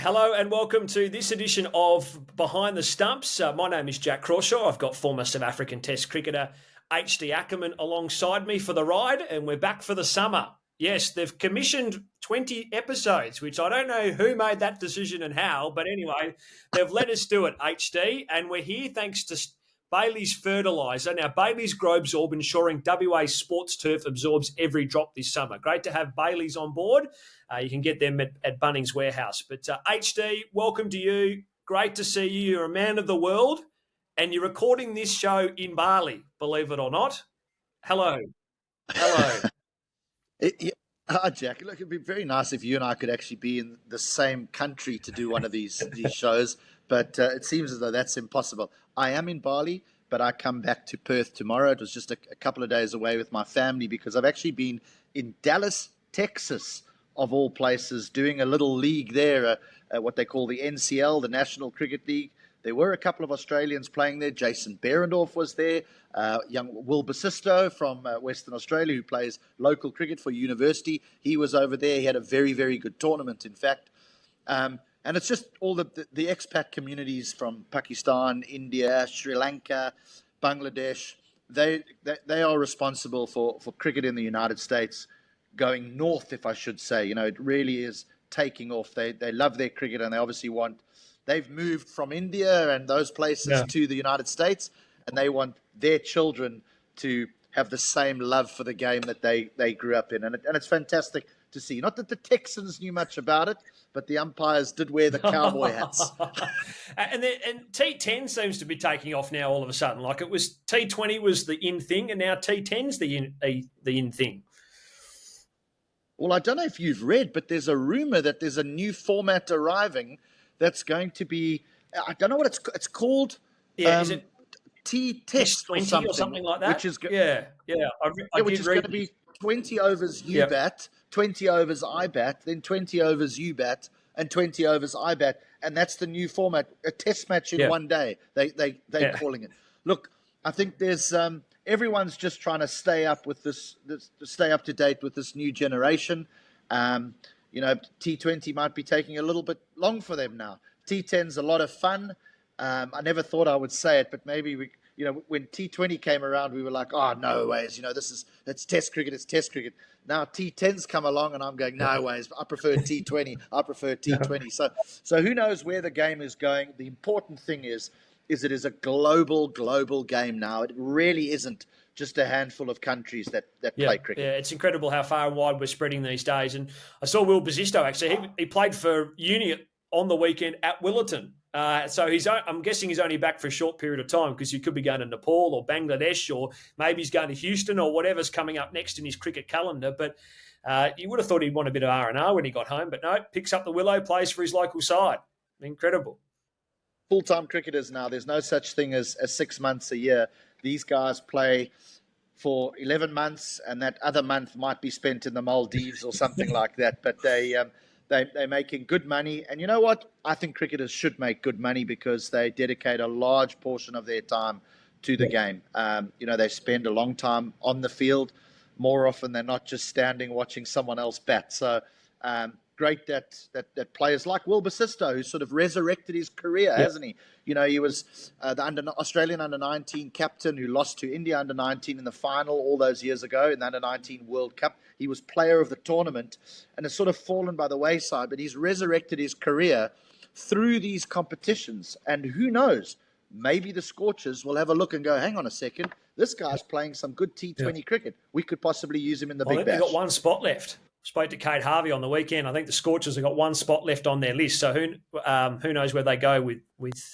Hello and welcome to this edition of Behind the Stumps. My name is Jack Crawshaw. I've got former South African Test cricketer HD Ackerman alongside me for the ride, and we're back for the summer. Yes, they've commissioned 20 episodes, which I don't know who made that decision and how, but anyway, they've let us do it, HD, and we're here thanks to Bailey's Fertiliser. Now, Bailey's Groabsorb, ensuring WA Sports Turf absorbs every drop this summer. Great to have Bailey's on board. You can get them at Bunnings Warehouse. But HD, welcome to you. Great to see you. You're a man of the world, and you're recording this show in Bali, believe it or not. Hello. Hi, Jack. Look, it'd be very nice if you and I could actually be in the same country to do one of these shows, but it seems as though that's impossible. I am in Bali, but I come back to Perth tomorrow. It was just a couple of days away with my family because I've actually been in Dallas, Texas, of all places, doing a little league there, what they call the NCL, the National Cricket League. There were a couple of Australians playing there. Jason Behrendorff was there. Young Will Basisto from Western Australia, who plays local cricket for university. He was over there. He had a very, very good tournament, in fact. And it's just all the expat communities from Pakistan, India, Sri Lanka, Bangladesh. They are responsible for cricket in the United States going north, if I should say. You know, it really is taking off. They love their cricket, and they obviously want... They've moved from India and those places to the United States, and they want their children to have the same love for the game that they grew up in. And it's fantastic to see. Not that the Texans knew much about it, but the umpires did wear the cowboy hats. And T10 seems to be taking off now all of a sudden. Like it was T20 was the in thing, and now T10's the in thing. Well, I don't know if you've read, but there's a rumor that there's a new format arriving that's going to be, I don't know what it's called. Yeah, is it T-Test or something like that? Which is which is going to be 20 overs you bat, 20 overs I bat, then 20 overs you bat, and 20 overs I bat, and that's the new format. A test match in one day. They're calling it. Look, I think there's everyone's just trying to stay up with this, stay up to date with this new generation. You know, T20 might be taking a little bit long for them now. T10's a lot of fun. I never thought I would say it, but maybe when T20 came around, we were like, oh, no ways. You know, it's Test cricket. It's Test cricket. Now T10's come along, and I'm going, no ways. I prefer T20. I prefer T20. So who knows where the game is going? The important thing is it is a global game now. It really isn't just a handful of countries that play cricket. Yeah, it's incredible how far and wide we're spreading these days. And I saw Will Basisto, actually. He played for Uni on the weekend at Willerton. So I'm guessing he's only back for a short period of time because he could be going to Nepal or Bangladesh, or maybe he's going to Houston or whatever's coming up next in his cricket calendar. But you would have thought he'd want a bit of R&R when he got home. But no, picks up the willow, plays for his local side. Incredible. Full-time cricketers now. There's no such thing as 6 months a year. These guys play for 11 months, and that other month might be spent in the Maldives or something like that. But they're making good money. And you know what? I think cricketers should make good money because they dedicate a large portion of their time to the game. They spend a long time on the field. More often than not, just standing watching someone else bat. So great that players like Will Basisto, who sort of resurrected his career, hasn't he? You know, he was the Australian under-19 captain who lost to India under-19 in the final all those years ago in the under-19 World Cup. He was player of the tournament and has sort of fallen by the wayside, but he's resurrected his career through these competitions. And who knows, maybe the Scorchers will have a look and go, hang on a second, this guy's playing some good T20 cricket. We could possibly use him in the Big Bash. They've got one spot left. Spoke to Kate Harvey on the weekend. I think the Scorchers have got one spot left on their list. So who knows where they go with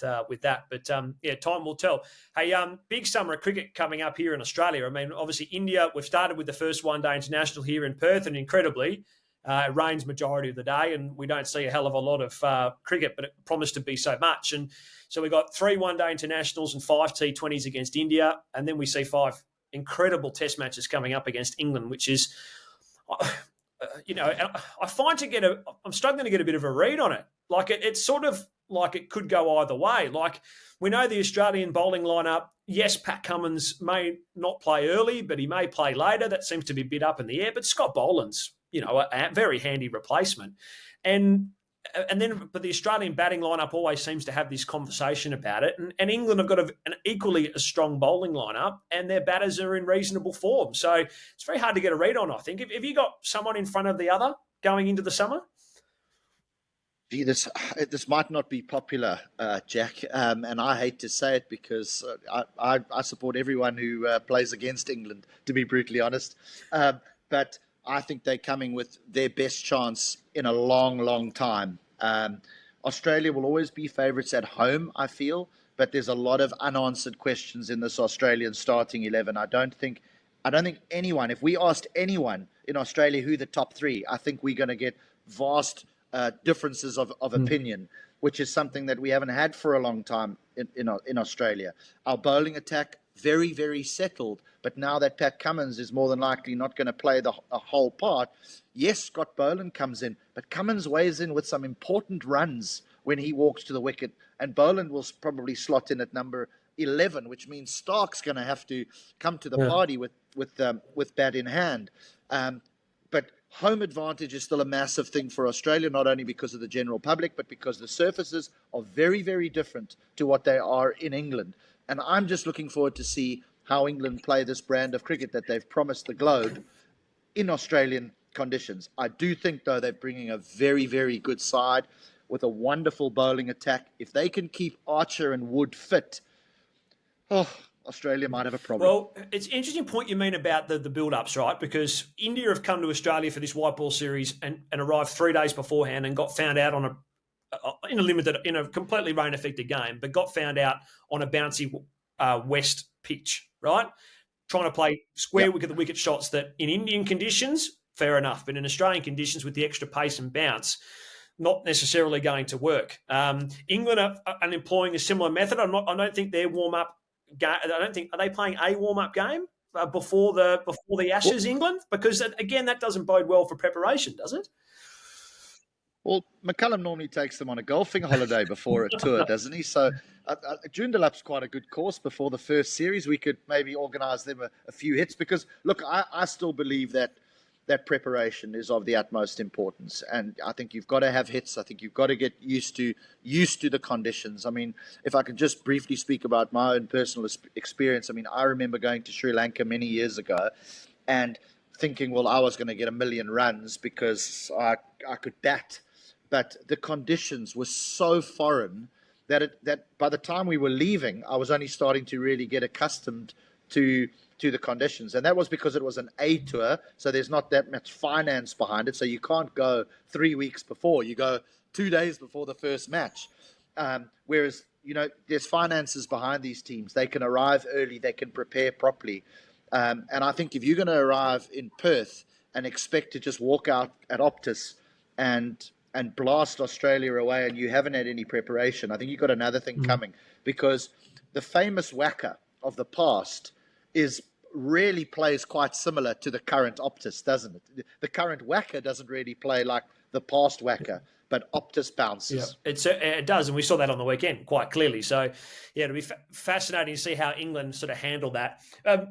that? But time will tell. Hey, big summer of cricket coming up here in Australia. I mean, obviously India. We've started with the first one-day international here in Perth, and incredibly, it rains majority of the day, and we don't see a hell of a lot of cricket, but it promised to be so much. And so we got 3 one-day internationals and 5 T20s against India, and then we see 5 incredible Test matches coming up against England, which is. I find I'm struggling to get a bit of a read on it. Like it's sort of like it could go either way. Like we know the Australian bowling lineup. Yes, Pat Cummins may not play early, but he may play later. That seems to be a bit up in the air. But Scott Boland's, a very handy replacement. And and then, but the Australian batting lineup always seems to have this conversation about it. And England have got an equally as strong bowling lineup, and their batters are in reasonable form. So it's very hard to get a read on, I think. Have you got someone in front of the other going into the summer? Gee, this might not be popular, Jack, and I hate to say it because I support everyone who plays against England, to be brutally honest. But I think they're coming with their best chance in a long, long time. Australia will always be favourites at home, I feel, but there's a lot of unanswered questions in this Australian starting 11. I don't think anyone, if we asked anyone in Australia who the top three, I think we're going to get vast differences of opinion, which is something that we haven't had for a long time in Australia. Our bowling attack, very, very settled. But now that Pat Cummins is more than likely not going to play a whole part, yes, Scott Boland comes in, but Cummins weighs in with some important runs when he walks to the wicket, and Boland will probably slot in at number 11, which means Stark's going to have to come to the party with bat in hand. But home advantage is still a massive thing for Australia, not only because of the general public, but because the surfaces are very, very different to what they are in England. And I'm just looking forward to see how England play this brand of cricket that they've promised the globe in Australian conditions. I do think, though, they're bringing a very, very good side with a wonderful bowling attack. If they can keep Archer and Wood fit, Australia might have a problem. Well, it's an interesting point you mean about the build-ups, right? Because India have come to Australia for this white ball series and arrived 3 days beforehand and got found out on in a completely rain-affected game, but got found out on a bouncy west pitch, right? Trying to play square wicket shots that in Indian conditions, fair enough, but in Australian conditions with the extra pace and bounce, not necessarily going to work. England are employing a similar method. I don't think their warm-up are they playing a warm-up game before the Ashes, England? Because again, that doesn't bode well for preparation, does it? Well, McCullum normally takes them on a golfing holiday before a tour, doesn't he? So Joondalup's quite a good course before the first series. We could maybe organise them a few hits because, look, I still believe that preparation is of the utmost importance. And I think you've got to have hits. I think you've got to get used to the conditions. I mean, if I could just briefly speak about my own personal experience, I mean, I remember going to Sri Lanka many years ago and thinking, well, I was going to get 1 million runs because I could bat. But the conditions were so foreign that by the time we were leaving, I was only starting to really get accustomed to the conditions. And that was because it was an A tour, so there's not that much finance behind it. So you can't go 3 weeks before. You go 2 days before the first match. Whereas, there's finances behind these teams. They can arrive early. They can prepare properly. And I think if you're going to arrive in Perth and expect to just walk out at Optus and blast Australia away and you haven't had any preparation, I think you've got another thing coming, because the famous whacker of the past really plays quite similar to the current Optus, doesn't it? The current whacker doesn't really play like the past whacker, but Optus bounces. Yeah, it does, and we saw that on the weekend quite clearly. So, yeah, it'll be fascinating to see how England sort of handle that.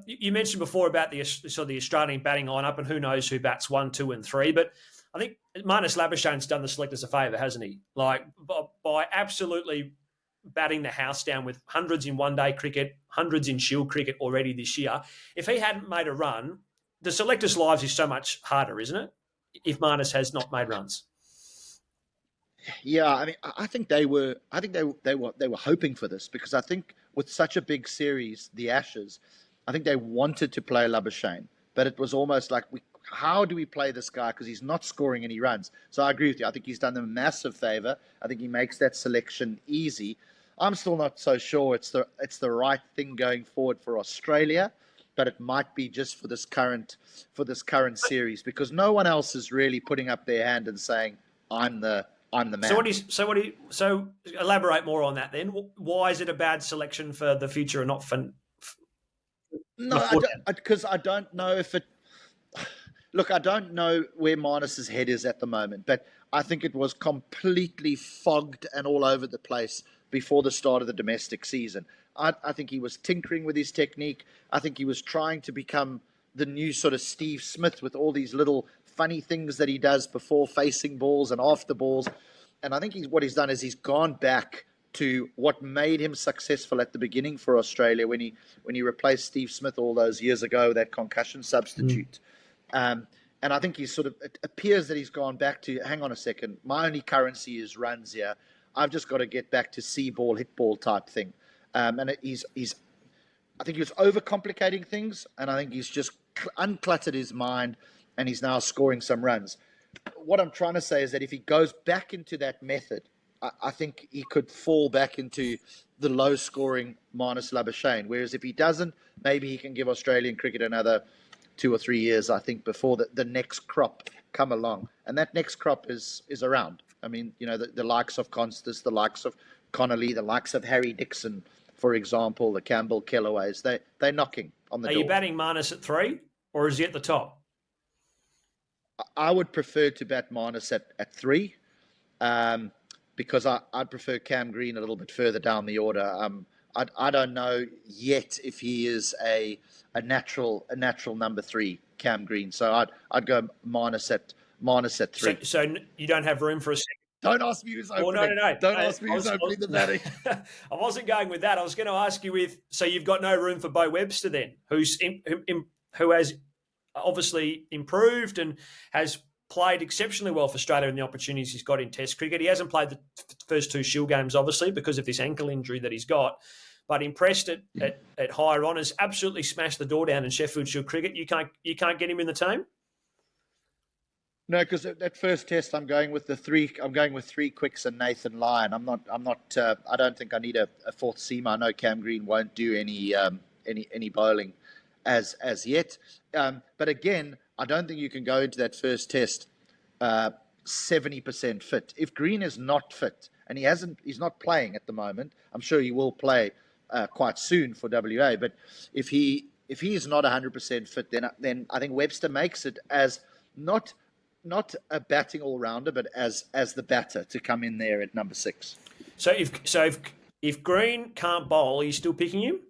You mentioned before about the Australian batting lineup, and who knows who bats 1, 2, and 3, but I think Marnus Labuschagne's done the selectors a favour, hasn't he? Like, by absolutely batting the house down with hundreds in one-day cricket, hundreds in Shield cricket already this year. If he hadn't made a run, the selectors' lives is so much harder, isn't it? If Marnus has not made runs. Yeah, I mean, I think they were hoping for this, because I think with such a big series, the Ashes, I think they wanted to play Labuschagne, but it was almost like, how do we play this guy? Because he's not scoring any runs. So I agree with you. I think he's done them a massive favour. I think he makes that selection easy. I'm still not so sure it's the right thing going forward for Australia, but it might be just for this current series, because no one else is really putting up their hand and saying, I'm the man. So elaborate more on that then. Why is it a bad selection for the future and not for? No, because I don't know if it. Look, I don't know where Marnus's head is at the moment, but I think it was completely fogged and all over the place before the start of the domestic season. I think he was tinkering with his technique. I think he was trying to become the new sort of Steve Smith with all these little funny things that he does before facing balls and after balls. And I think what he's done is he's gone back to what made him successful at the beginning for Australia when he replaced Steve Smith all those years ago, that concussion substitute. And I think it appears that he's gone back to, hang on a second, my only currency is runs here. I've just got to get back to see ball, hit ball type thing. I think he was overcomplicating things, and I think he's just uncluttered his mind, and he's now scoring some runs. What I'm trying to say is that if he goes back into that method, I think he could fall back into the low-scoring Marnus Labuschagne. Whereas if he doesn't, maybe he can give Australian cricket another 2 or 3 years, I think, before the next crop come along. And that next crop is around. I mean, the likes of Constas, the likes of Connolly, the likes of Harry Dixon, for example, the Campbell Kellaways, they're knocking on the door. Are you batting Marnus at 3, or is he at the top? I would prefer to bat Marnus at 3. Because I'd prefer Cam Green a little bit further down the order. I don't know yet if he is a natural number 3, Cam Green. So I'd go Marnus at 3. So you don't have room for a second. Don't ask me who's opening. No. Don't ask me who's opening the batting. I wasn't going with that. I was going to ask you so you've got no room for Bo Webster then, who has obviously improved and has played exceptionally well for Australia in the opportunities he's got in Test cricket. He hasn't played the first 2 Shield games, obviously, because of this ankle injury that he's got, but impressed at higher honours, absolutely smashed the door down in Sheffield Shield cricket. You can't get him in the team? No, because that first Test, I'm going with 3 quicks and Nathan Lyon. I'm not. I don't think I need a 4th seamer. I know Cam Green won't do any bowling as yet. But again, I don't think you can go into that first Test 70% fit. If Green is not fit, and he's not playing at the moment, I'm sure he will play quite soon for WA. But if he is not 100% fit, then I think Webster makes it as not a batting all-rounder, but as the batter to come in there at number 6. So if Green can't bowl, are you still picking him?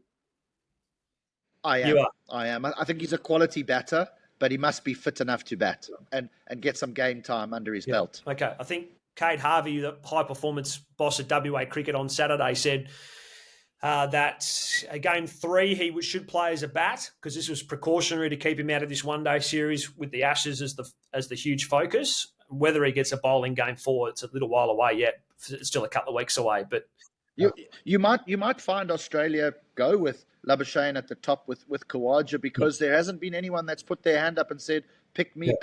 I am. You are. I am. I think he's a quality batter, but he must be fit enough to bat and get some game time under his belt. Okay. I think Kate Harvey, the high-performance boss at WA Cricket on Saturday, said that game 3 he should play as a bat because this was precautionary to keep him out of this one-day series with the Ashes as the huge focus. Whether he gets a bowling game 4, it's a little while away yet. It's still a couple of weeks away. But you might find Australia go with Labuschagne at the top with Khawaja because there hasn't been anyone that's put their hand up and said, pick me,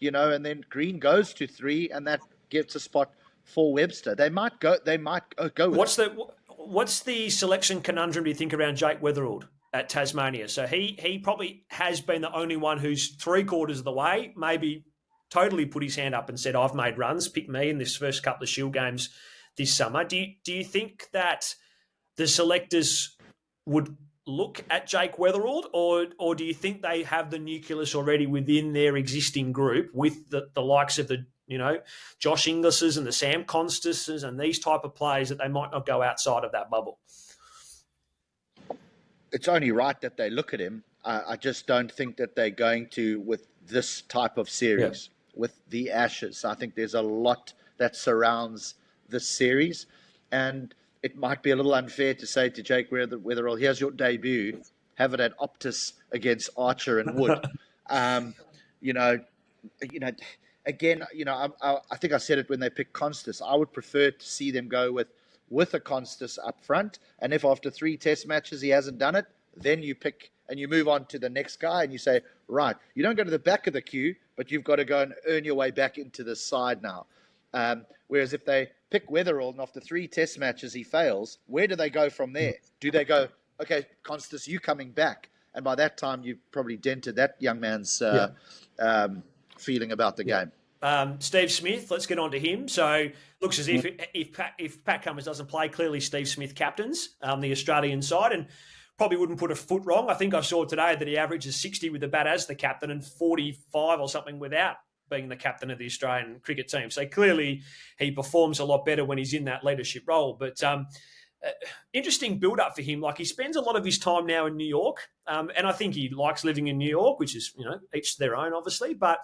and then Green goes to 3 and that gets a spot for Webster. They might go with What's the selection conundrum, do you think, around Jake Weatherald at Tasmania? So he probably has been the only one who's 3/4 of the way, maybe totally put his hand up and said, I've made runs, pick me in this first couple of Shield games this summer. Do you think that the selectors would look at Jake Weatherald, or do you think they have the nucleus already within their existing group with the likes of the Josh Inglis's and the Sam Constases and these type of players that they might not go outside of that bubble? It's only right that they look at him. I just don't think that they're going to with this type of series, with the Ashes. I think there's a lot that surrounds this series, and it might be a little unfair to say to Jake Weatherall, here's your debut, have it at Optus against Archer and Wood. Again, I think I said it when they picked Constas. I would prefer to see them go with a Constas up front, and if after 3 Test matches he hasn't done it, then you pick and you move on to the next guy and you say, right, you don't go to the back of the queue, but you've got to go and earn your way back into the side now. Whereas if they pick Weatherall and after 3 Test matches he fails, where do they go from there? Do they go, okay, Constas, you coming back? And by that time, you've probably dented that young man's feeling about the game. Steve Smith, let's get on to him. So looks as if Pat Cummins doesn't play, clearly Steve Smith captains the Australian side and probably wouldn't put a foot wrong. I think I saw today that he averages 60 with the bat as the captain and 45 or something without being the captain of the Australian cricket team. So clearly he performs a lot better when he's in that leadership role. But interesting build-up for him. Like, he spends a lot of his time now in New York, and I think he likes living in New York, which is, each to their own, obviously. But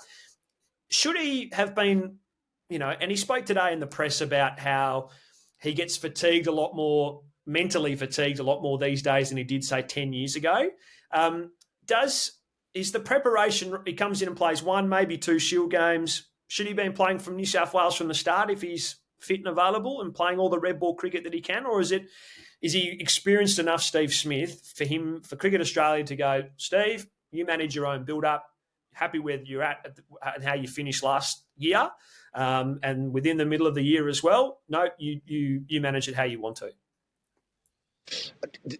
should he have been and he spoke today in the press about how he gets fatigued a lot more, mentally fatigued a lot more these days than he did, say, 10 years ago. Um, is the preparation, he comes in and plays one, maybe two Shield games. Should he have been playing from New South Wales from the start if he's fit and available and playing all the red ball cricket that he can? Or is he experienced enough, Steve Smith, for Cricket Australia to go, Steve, you manage your own build-up, happy where you're at and how you finished last year, and within the middle of the year as well, no, you manage it how you want to.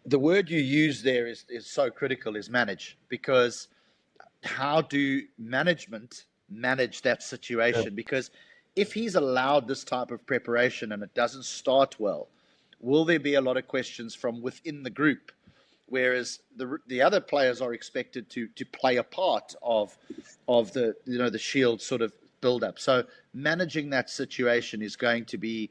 The word you use there is so critical, is manage, because how do management manage that situation? Yeah. Because if he's allowed this type of preparation and it doesn't start well, will there be a lot of questions from within the group? Whereas the other players are expected to play a part of the Shield sort of build up. So managing that situation is going to be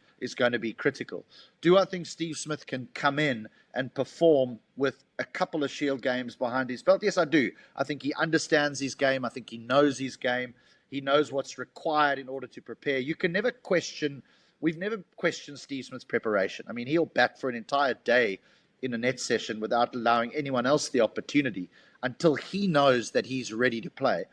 critical. Do I think Steve Smith can come in and perform with a couple of Shield games behind his belt? Yes, I do. I think he understands his game. I think he knows his game. He knows what's required in order to prepare. You can never question. We've never questioned Steve Smith's preparation. I mean, he'll bat for an entire day in a net session without allowing anyone else the opportunity until he knows that he's ready to play.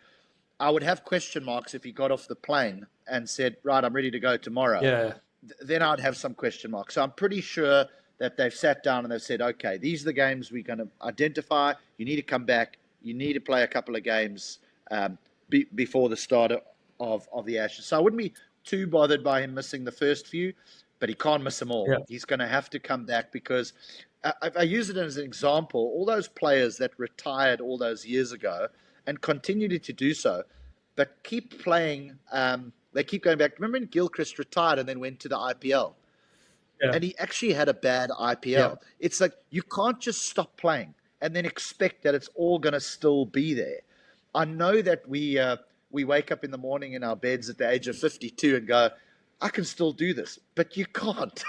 I would have question marks if he got off the plane and said, right, I'm ready to go tomorrow. Yeah. Then I'd have some question marks. So I'm pretty sure that they've sat down and they've said, okay, these are the games we're going to identify. You need to come back. You need to play a couple of games before the start of the Ashes. So I wouldn't be too bothered by him missing the first few, but he can't miss them all. Yeah. He's going to have to come back because I use it as an example. All those players that retired all those years ago and continued to do so, but keep playing. They keep going back. Remember when Gilchrist retired and then went to the IPL? Yeah. And he actually had a bad IPL. Yeah. It's like you can't just stop playing and then expect that it's all going to still be there. I know that we wake up in the morning in our beds at the age of 52 and go, I can still do this, but you can't.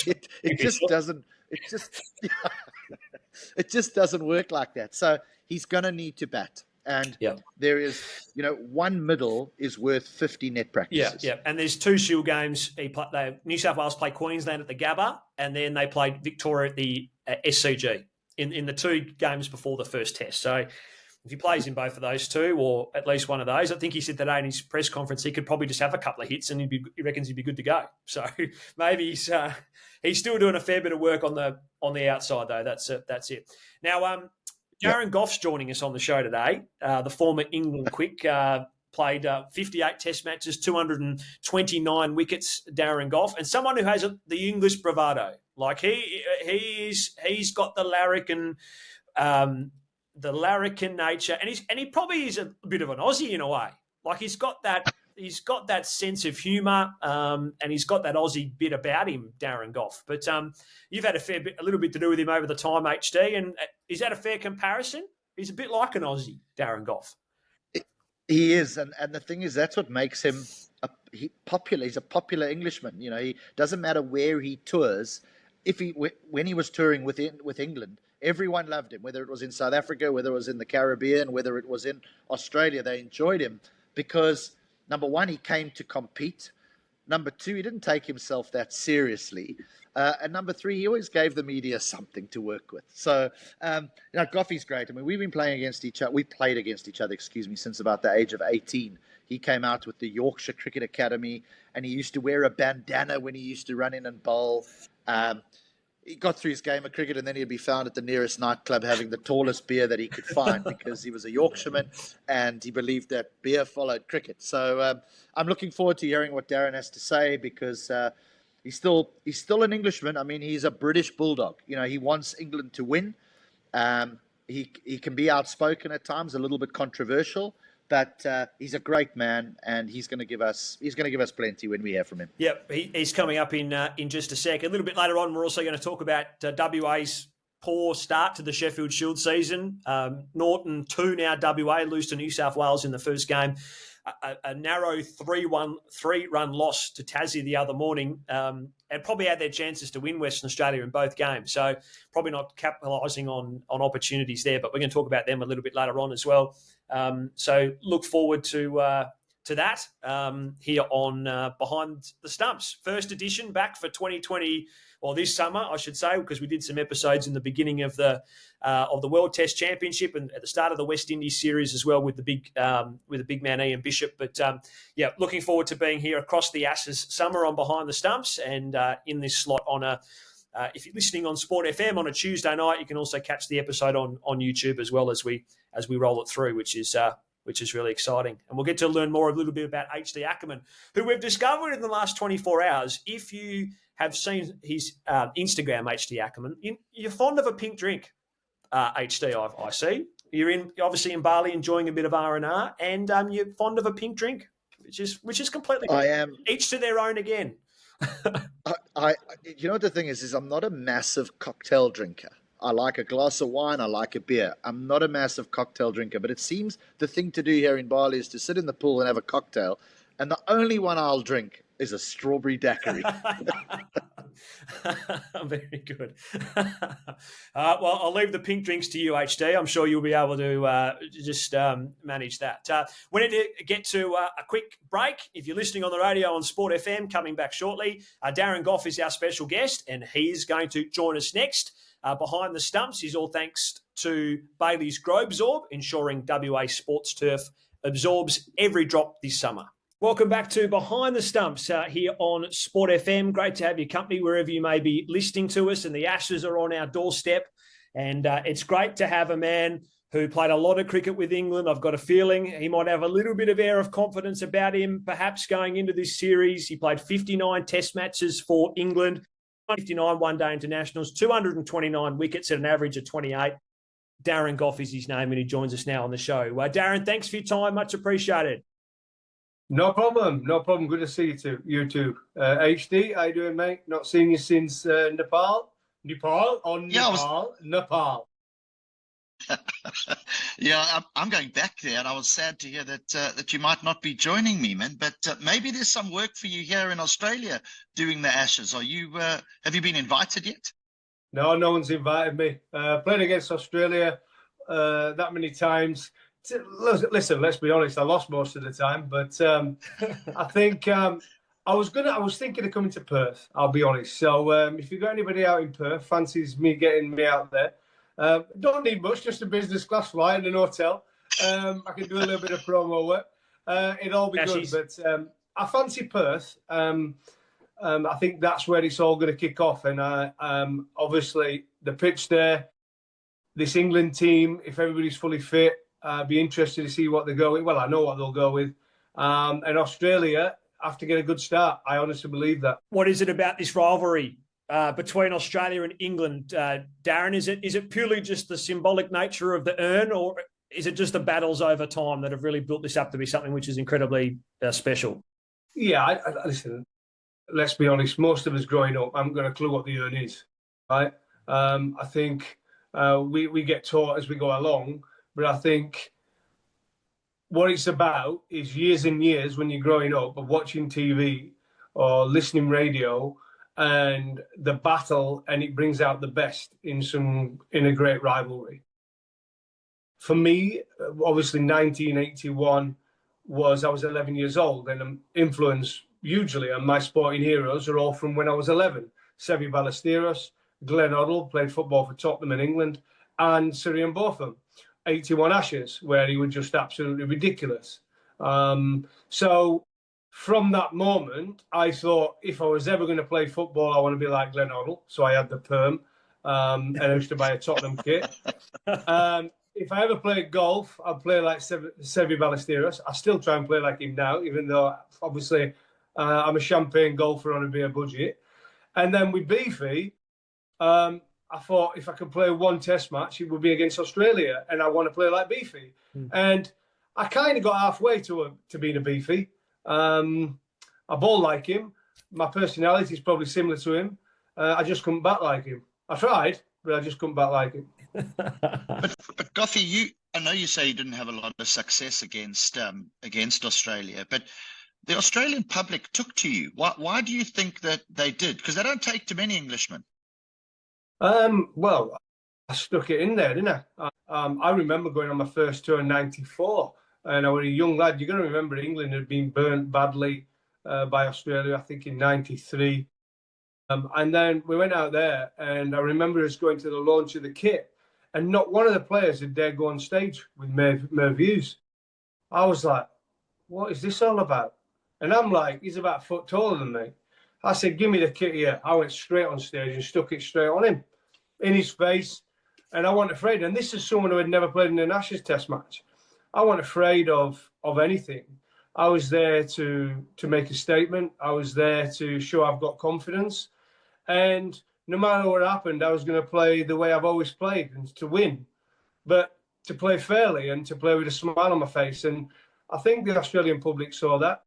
It just doesn't. It just doesn't work like that. So he's going to need to bat. And there is, one middle is worth 50 net practices. Yeah. And there's two Shield games. New South Wales play Queensland at the Gabba, and then they played Victoria at the SCG in the two games before the first test. So if he plays in both of those two, or at least one of those, I think he said today in his press conference he could probably just have a couple of hits and he reckons he'd be good to go. So maybe he's still doing a fair bit of work on the outside though. That's it. Now, Darren Gough's joining us on the show today. The former England quick played 58 Test matches, 229 wickets. Darren Gough, and someone who has the English bravado. Like he's got the larrikin. The larrikin nature, and he probably is a bit of an Aussie in a way. Like he's got that sense of humour, and he's got that Aussie bit about him, Darren Gough. But you've had a little bit to do with him over the time, HD, and is that a fair comparison? He's a bit like an Aussie, Darren Gough. He is, and the thing is, that's what makes him popular. He's a popular Englishman. He doesn't matter where he tours. When he was touring with England, everyone loved him, whether it was in South Africa, whether it was in the Caribbean, whether it was in Australia. They enjoyed him because, number one, he came to compete. Number two, he didn't take himself that seriously. And number three, he always gave the media something to work with. So, Goughy's great. I mean, we've been playing against each other. We played against each other, since about the age of 18. He came out with the Yorkshire Cricket Academy, and he used to wear a bandana when he used to run in and bowl. He got through his game of cricket, and then he'd be found at the nearest nightclub having the tallest beer that he could find because he was a Yorkshireman and he believed that beer followed cricket. So I'm looking forward to hearing what Darren has to say because he's still an Englishman. I mean, he's a British bulldog. He wants England to win. He can be outspoken at times, a little bit controversial. But he's a great man, and he's going to give us plenty when we hear from him. Yep, he's coming up in just a sec. A little bit later on, we're also going to talk about WA's poor start to the Sheffield Shield season. Norton 2 now WA lose to New South Wales in the first game. A narrow 3-run loss to Tassie the other morning, and probably had their chances to win Western Australia in both games. So probably not capitalising on opportunities there, but we're going to talk about them a little bit later on as well. So look forward to to that here on Behind the Stumps. First edition back for 2020, or this summer, I should say, because we did some episodes in the beginning of the World Test Championship and at the start of the West Indies series as well with the big man Ian Bishop. But looking forward to being here across the Ashes summer on Behind the Stumps and in this slot on a. If you're listening on Sport FM on a Tuesday night, you can also catch the episode on YouTube as well as we roll it through, which is really exciting. And we'll get to learn more a little bit about HD Ackerman, who we've discovered in the last 24 hours. If you have seen his Instagram, HD Ackerman, you're fond of a pink drink, HD, I see. You're obviously in Bali enjoying a bit of R&R, and you're fond of a pink drink, which is completely I am. Each to their own again. You know what the thing is I'm not a massive cocktail drinker. I like a glass of wine. I like a beer. I'm not a massive cocktail drinker, but it seems the thing to do here in Bali is to sit in the pool and have a cocktail. And the only one I'll drink is a strawberry daiquiri. Very good. Well, I'll leave the pink drinks to you, HD. I'm sure you'll be able to just manage that. We need to get to a quick break. If you're listening on the radio on Sport FM, coming back shortly, Darren Gough is our special guest, and he's going to join us next. Behind the Stumps is all thanks to Bailey's Grobsorb, ensuring WA Sports Turf absorbs every drop this summer. Welcome back to Behind the Stumps here on Sport FM. Great to have your company wherever you may be listening to us, and the Ashes are on our doorstep. And it's great to have a man who played a lot of cricket with England. I've got a feeling he might have a little bit of air of confidence about him, perhaps going into this series. He played 59 test matches for England, 59 one-day internationals, 229 wickets at an average of 28. Darren Gough is his name, and he joins us now on the show. Darren, thanks for your time. Much appreciated. No problem. Good to see you too. HD, how you doing, mate? Not seen you since Nepal. Yeah, I'm going back there, and I was sad to hear that you might not be joining me, man. But maybe there's some work for you here in Australia doing the Ashes. Are you? Have you been invited yet? No one's invited me. Playing against Australia that many times. Listen, let's be honest. I lost most of the time, but I think I was thinking of coming to Perth. I'll be honest. So if you've got anybody out in Perth, fancies getting me out there. Don't need much, just a business class flight and an hotel. I can do a little bit of promo work. It'll all be good. But I fancy Perth. I think that's where it's all going to kick off. And obviously the pitch there, this England team, if everybody's fully fit, be interested to see what they go with. Well, I know what they'll go with. And Australia have to get a good start. I honestly believe that. What is it about this rivalry between Australia and England, Darren? Is it purely just the symbolic nature of the urn, or is it just the battles over time that have really built this up to be something which is incredibly special? Yeah, listen, let's be honest. Most of us growing up haven't got a clue what the urn is, right? I think we get taught as we go along, but I think what it's about is years and years when you're growing up of watching TV or listening radio, and the battle, and it brings out the best in a great rivalry. For me, obviously 1981 I was 11 years old, and influence hugely on my sporting heroes are all from when I was 11. Seve Ballesteros, Glenn Hoddle, played football for Tottenham in England, and Sirian Botham, 81 Ashes, where he was just absolutely ridiculous. So from that moment, I thought if I was ever going to play football, I want to be like Glenn Hoddle. So I had the perm, and I used to buy a Tottenham kit. If I ever played golf, I'd play like Seve Ballesteros. I still try and play like him now, even though obviously I'm a champagne golfer on a beer budget. And then with Beefy, I thought if I could play one test match, it would be against Australia, and I want to play like Beefy. And I kind of got halfway to being a Beefy. I bowl like him. My personality is probably similar to him. I just couldn't bat like him. I tried, but I just couldn't bat like him. But Goughy, I know you say you didn't have a lot of success against Australia, but the Australian public took to you. Why do you think that they did? Because they don't take to many Englishmen. Well, I stuck it in there, didn't I? I remember going on my first tour in '94, and I was a young lad. You're going to remember England had been burnt badly by Australia, I think in '93. And then we went out there, and I remember us going to the launch of the kit, and not one of the players had dared go on stage with Merv Hughes. I was like, what is this all about? And I'm like, he's about a foot taller than me. I said, give me the kit here. I went straight on stage and stuck it straight on him, in his face. And I wasn't afraid. And this is someone who had never played in an Ashes test match. I wasn't afraid of anything. I was there to make a statement. I was there to show I've got confidence. And no matter what happened, I was going to play the way I've always played, and to win. But to play fairly and to play with a smile on my face. And I think the Australian public saw that.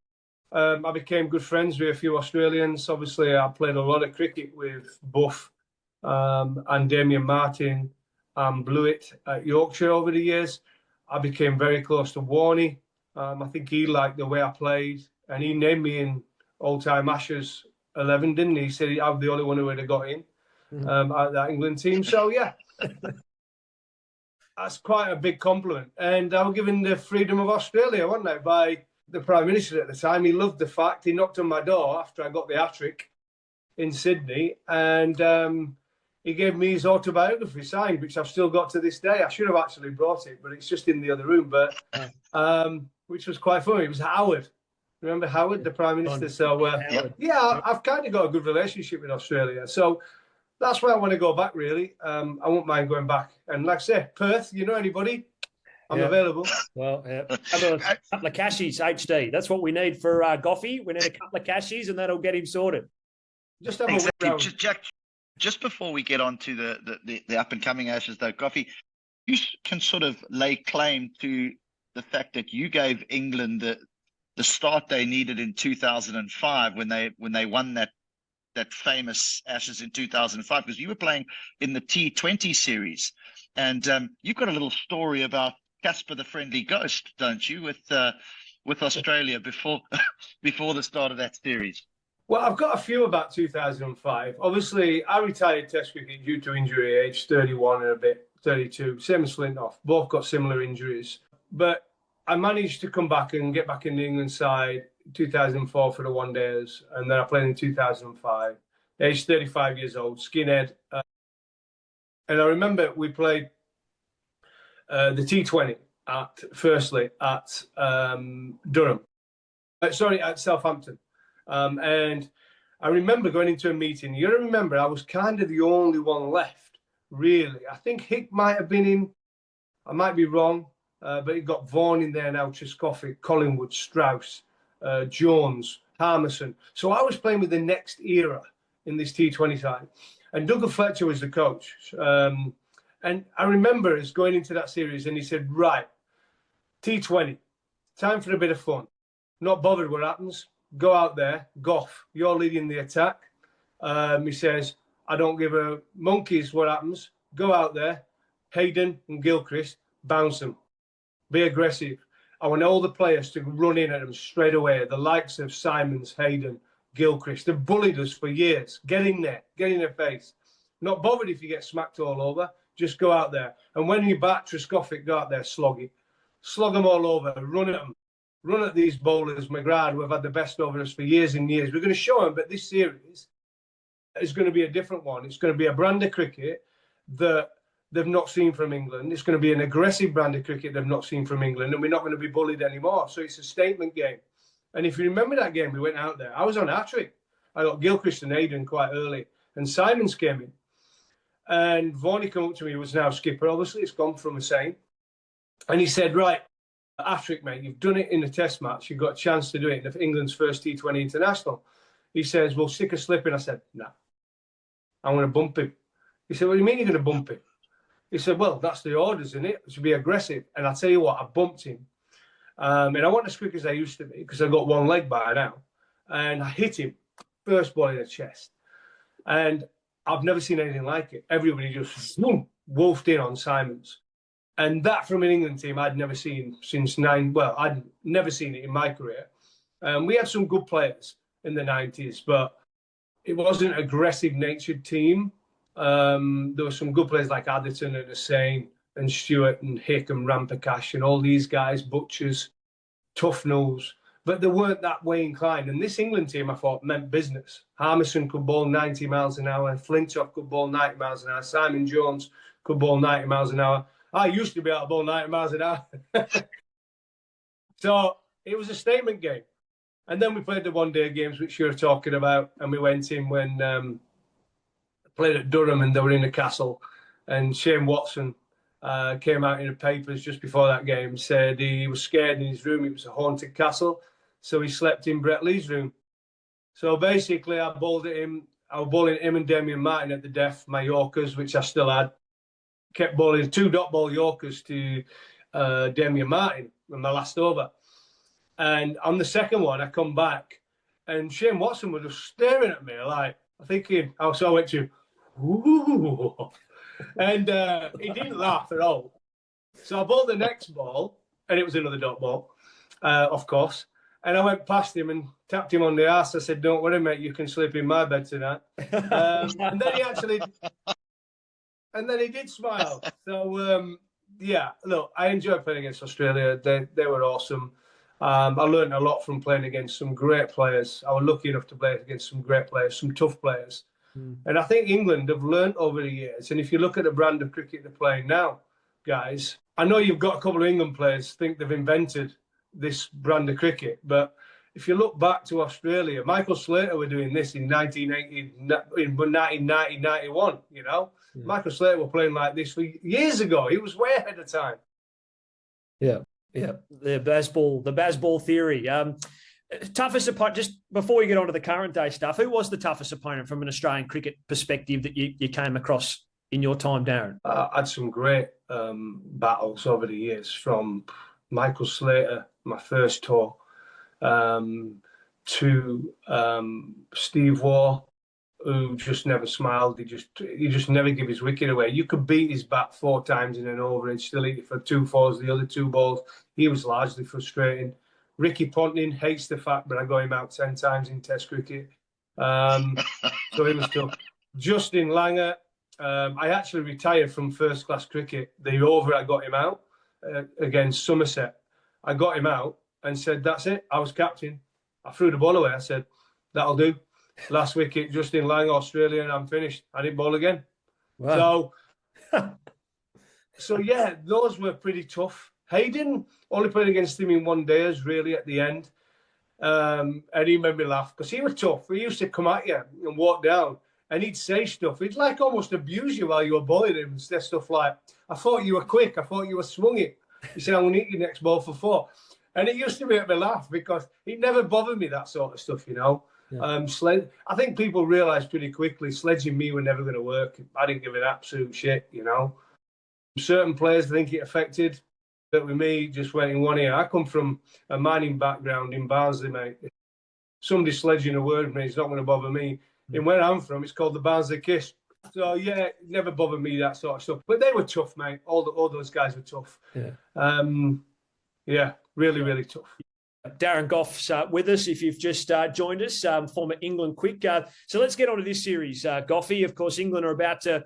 I became good friends with a few Australians. Obviously, I played a lot of cricket with Buff and Damien Martin and Blewett at Yorkshire over the years. I became very close to Warney. I think he liked the way I played, and he named me in all-time Ashes 11, didn't he? He said I'm the only one who would have got in at that England team. So, yeah, that's quite a big compliment. And I was given the freedom of Australia, wasn't I, by the Prime Minister at the time. He loved the fact. He knocked on my door after I got the hat-trick in Sydney, and he gave me his autobiography signed, which I've still got to this day. I should have actually brought it, but it's just in the other room. But which was quite funny. It was Howard. Remember Howard, the Prime Minister? So, yeah, I've kind of got a good relationship with Australia. So that's where I want to go back, really. I won't mind going back. And like I say, Perth, you know anybody? I'm available. Well, have a couple of cashies, HD. That's what we need for Goughy. We need a couple of cashies, and that'll get him sorted. Just have Exactly. a Jack, just before we get on to the up-and-coming Ashes, though, Goughy, you can sort of lay claim to the fact that you gave England the start they needed in 2005 when they won that famous Ashes in 2005, because you were playing in the T20 series, and you've got a little story about Casper the Friendly Ghost, don't you, with Australia before the start of that series? Well, I've got a few about 2005. Obviously, I retired Test cricket due to injury age, 31 and a bit, 32. Same as Flintoff. Both got similar injuries. But I managed to come back and get back in the England side 2004 for the one days, and then I played in 2005. Age 35 years old, skinhead. And I remember we played the T20 at Durham. At Southampton. And I remember going into a meeting. You got to remember, I was kind of the only one left, really. I think Hick might have been in. I might be wrong, but it got Vaughan in there now, Trescothick, Collingwood, Strauss, Jones, Harmison. So I was playing with the next era in this T20 side. And Douglas Fletcher was the coach. And I remember us going into that series, and he said, right, T20, time for a bit of fun. Not bothered what happens. Go out there, Gough, you're leading the attack. He says, I don't give a monkeys what happens. Go out there, Hayden and Gilchrist, bounce them. Be aggressive. I want all the players to run in at them straight away. The likes of Simons, Hayden, Gilchrist. They've bullied us for years. Get in there, get in their face. Not bothered if you get smacked all over. Just go out there. And when you bat Trescothick, go out there, slog it. Slog them all over, run at them. Run at these bowlers, McGrath, who have had the best over us for years and years. We're going to show them, but this series is going to be a different one. It's going to be a brand of cricket that they've not seen from England. It's going to be an aggressive brand of cricket they've not seen from England, and we're not going to be bullied anymore. So it's a statement game. And if you remember that game, we went out there. I was on hat-trick. I got Gilchrist and Hayden quite early, and Simons came in. And Vaughan came up to me, who was now skipper. Obviously, it's gone from a saying. And he said, right, hat-trick, mate, you've done it in a test match. You've got a chance to do it in England's first T20 international. He says, well, stick a slip in. I said, no, I'm going to bump him. He said, what do you mean you're going to bump him? He said, well, that's the orders, isn't it? To be aggressive. And I'll tell you what, I bumped him. And I wasn't as quick as I used to be because I've got one leg by now. And I hit him, first ball in the chest. And I've never seen anything like it. Everybody just wolfed in on Simons. And that from an England team I'd never seen since I'd never seen it in my career. We had some good players in the 90s, but it wasn't an aggressive natured team. There were some good players like Adderton and Hussain and Stewart and Hick and Rampakash and all these guys, Butchers, tough nose, but they weren't that way inclined. And this England team, I thought, meant business. Harmison could bowl 90 miles an hour. Flintoff could bowl 90 miles an hour. Simon Jones could bowl 90 miles an hour. I used to be able to bowl 90 miles an hour. So it was a statement game. And then we played the one-day games, which you were talking about, and we went in when played at Durham and they were in the castle. And Shane Watson came out in the papers just before that game, said he was scared in his room. It was a haunted castle. So he slept in Brett Lee's room. So basically, I bowled at him. I was bowling him and Damien Martin at the death, my Yorkers, which I still had. Kept bowling 2 dot ball Yorkers to Damien Martin in my last over. And on the second one, I come back and Shane Watson was just staring at me like, thinking, so I went to, ooh. And he didn't laugh at all. So I bowled the next ball, and it was another dot ball, of course. And I went past him and tapped him on the arse. I said, "Don't worry, mate, you can sleep in my bed tonight." And then he did smile. So, yeah, look, I enjoyed playing against Australia. They were awesome. I learned a lot from playing against some great players. I was lucky enough to play against some great players, some tough players. And I think England have learned over the years. And if you look at the brand of cricket they're playing now, guys, I know you've got a couple of England players think they've invented this brand of cricket. But if you look back to Australia, Michael Slater were doing this in 1990, 91, you know. Yeah. Michael Slater were playing like this for years ago. He was way ahead of time. Yeah, the Bazball theory. Toughest opponent, just before we get on to the current day stuff, who was the toughest opponent from an Australian cricket perspective that you came across in your time, Darren? I had some great battles over the years, from Michael Slater, my first tour, to Steve Waugh, who just never smiled. He just never give his wicket away. You could beat his bat 4 times in an over and still hit it for 2 fours, the other 2 balls. He was largely frustrating. Ricky Ponting hates the fact that I got him out 10 times in Test cricket. So he was tough. Justin Langer, I actually retired from first-class cricket. The over I got him out against Somerset. I got him out and said, that's it. I was captain. I threw the ball away. I said, that'll do. Last wicket, Justin Langer, Australia, and I'm finished. I didn't bowl again. Wow. So yeah, those were pretty tough. Hayden, only played against him in 1 day, really, at the end. And he made me laugh because he was tough. He used to come at you and walk down and he'd say stuff. He'd like almost abuse you while you were bowling him and say stuff like, I thought you were quick. I thought you were swinging. He said, I'm going to hit your next ball for 4. And it used to make me laugh because it never bothered me, that sort of stuff, you know. Yeah. I think people realised pretty quickly sledging me were never going to work. I didn't give an absolute shit, you know. Certain players, I think it affected. But with me, just went in one ear. I come from a mining background in Barnsley, mate. If somebody sledging a word with me, it's not going to bother me. And where I'm from, it's called the Barnsley Kiss. So, yeah, it never bothered me, that sort of stuff. But they were tough, mate. All those guys were tough. Yeah, really, really tough. Darren Gough's with us, if you've just joined us, former England quick. So let's get on to this series. Goughy, of course, England are about to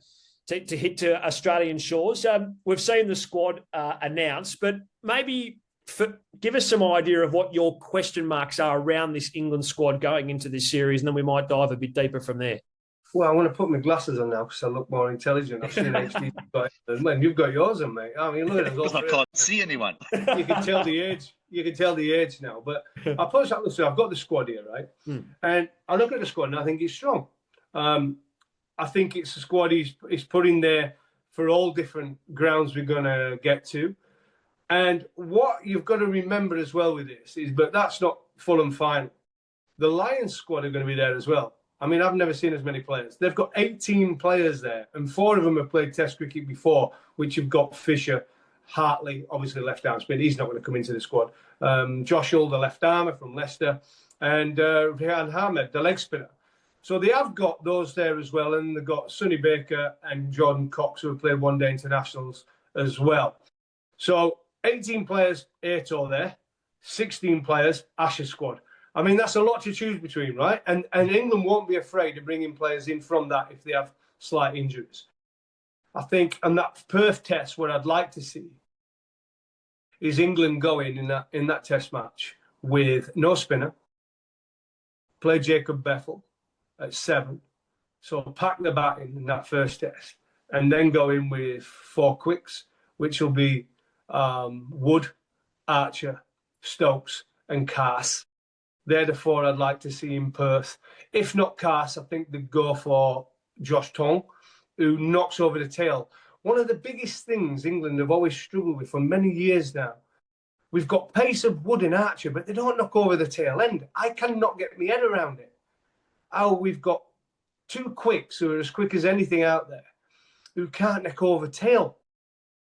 hit to Australian shores. We've seen the squad announced, but maybe give us some idea of what your question marks are around this England squad going into this series, and then we might dive a bit deeper from there. Well, I want to put my glasses on now because I look more intelligent. I've seen HD. Man, you've got yours on, mate. I mean, look at it. I can't see anyone. You can tell the age. You can tell the age now. But I'll put it up. So I've got the squad here, right? And I look at the squad and I think it's strong. I think it's a squad he's put in there for all different grounds we're going to get to. And what you've got to remember as well with this is, but that's not full and final. The Lions squad are going to be there as well. I mean, I've never seen as many players. They've got 18 players there, and 4 of them have played Test cricket before, which you've got Fisher, Hartley, obviously left-arm spin. He's not going to come into the squad. Josh Hull, the left-armer from Leicester, and Rehan Ahmed, the leg spinner. So they have got those there as well, and they've got Sonny Baker and Jordan Cox, who have played one-day internationals as well. So 18 players, 8 all there, 16 players, Ashes squad. I mean, that's a lot to choose between, right? And England won't be afraid to bring in players in from that if they have slight injuries. I think on that Perth test, what I'd like to see is England going in that test match with no spinner, play Jacob Bethel at 7, so pack the batting in that first test, and then go in with 4 quicks, which will be Wood, Archer, Stokes, and Cass. They're the 4 I'd like to see in Perth. If not Cass, I think they'd go for Josh Tong, who knocks over the tail. One of the biggest things England have always struggled with for many years now. We've got pace of Wood and Archer, but they don't knock over the tail end. I cannot get my head around it. How we've got 2 quicks who are as quick as anything out there who can't knock over tail.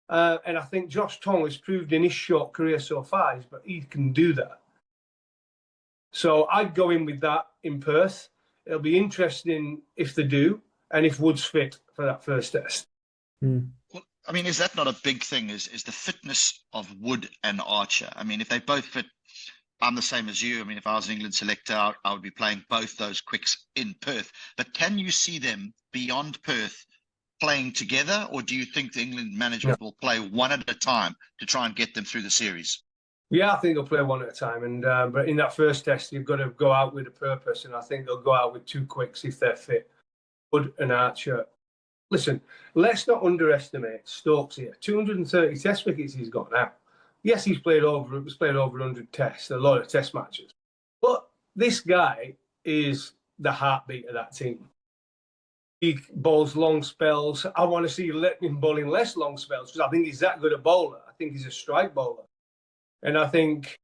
And I think Josh Tong has proved in his short career so far, but he can do that. So I'd go in with that in Perth. It'll be interesting if they do, and if Wood's fit for that first test. Mm. Well, I mean, is that not a big thing? Is the fitness of Wood and Archer? I mean, if they both fit, I'm the same as you. I mean, if I was an England selector, I would be playing both those quicks in Perth. But can you see them beyond Perth playing together, or do you think the England management will play one at a time to try and get them through the series? Yeah, I think they'll play one at a time. And but in that first test, you've got to go out with a purpose, and I think they'll go out with 2 quicks if they're fit. Wood and Archer. Listen, let's not underestimate Stokes here. 230 test wickets he's got now. Yes, he's played over 100 tests, a lot of test matches. But this guy is the heartbeat of that team. He bowls long spells. I want to see him bowling less long spells because I think he's that good a bowler. I think he's a strike bowler. And I think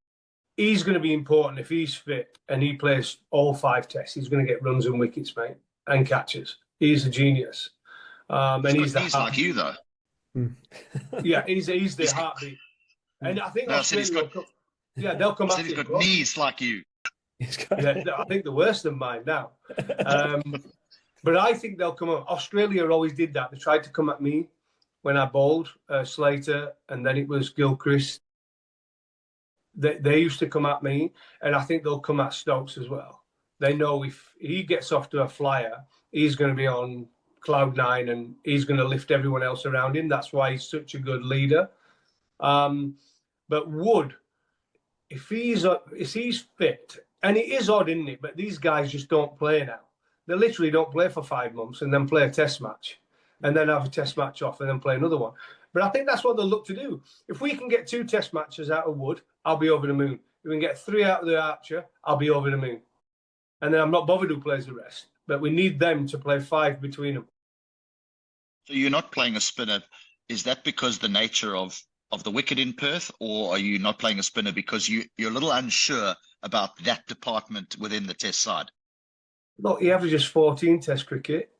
he's going to be important if he's fit and he plays all 5 tests. He's going to get runs and wickets, mate, and catches. He's a genius. And he's like you, though. Yeah, he's the heartbeat. And I think Australia they'll come back. He's got knees like you. Yeah, I think the worse than mine now. But I think they'll come up. Australia always did that. They tried to come at me when I bowled Slater, and then it was Gilchrist. They used to come at me, and I think they'll come at Stokes as well. They know if he gets off to a flyer, he's going to be on cloud 9, and he's going to lift everyone else around him. That's why he's such a good leader. But Wood, if he's fit, and it is odd, isn't it? But these guys just don't play now. They literally don't play for 5 months and then play a test match and then have a test match off and then play another one. But I think that's what they'll look to do. If we can get 2 test matches out of Wood, I'll be over the moon. If we can get 3 out of the Archer, I'll be over the moon. And then I'm not bothered who plays the rest. But we need them to play 5 between them. So you're not playing a spinner. Is that because the nature of the wicket in Perth, or are you not playing a spinner because you're a little unsure about that department within the test side? Look, he averages 14 test cricket.